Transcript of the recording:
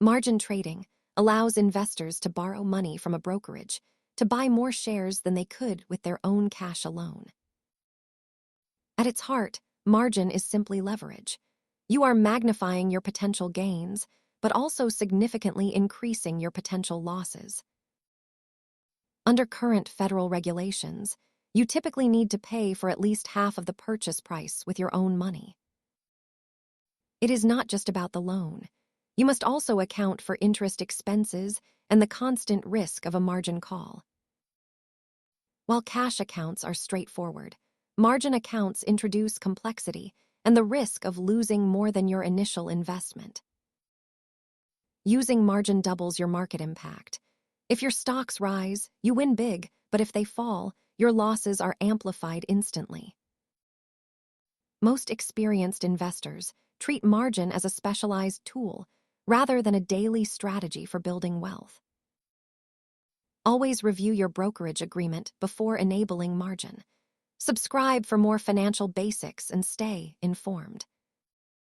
Margin trading allows investors to borrow money from a brokerage to buy more shares than they could with their own cash alone. At its heart, margin is simply leverage. You are magnifying your potential gains, but also significantly increasing your potential losses. Under current federal regulations, you typically need to pay for at least half of the purchase price with your own money. It is not just about the loan. You must also account for interest expenses and the constant risk of a margin call. While cash accounts are straightforward, margin accounts introduce complexity and the risk of losing more than your initial investment. Using margin doubles your market impact. If your stocks rise, you win big, but if they fall, your losses are amplified instantly. Most experienced investors treat margin as a specialized tool rather than a daily strategy for building wealth. Always review your brokerage agreement before enabling margin. Subscribe for more financial basics and stay informed.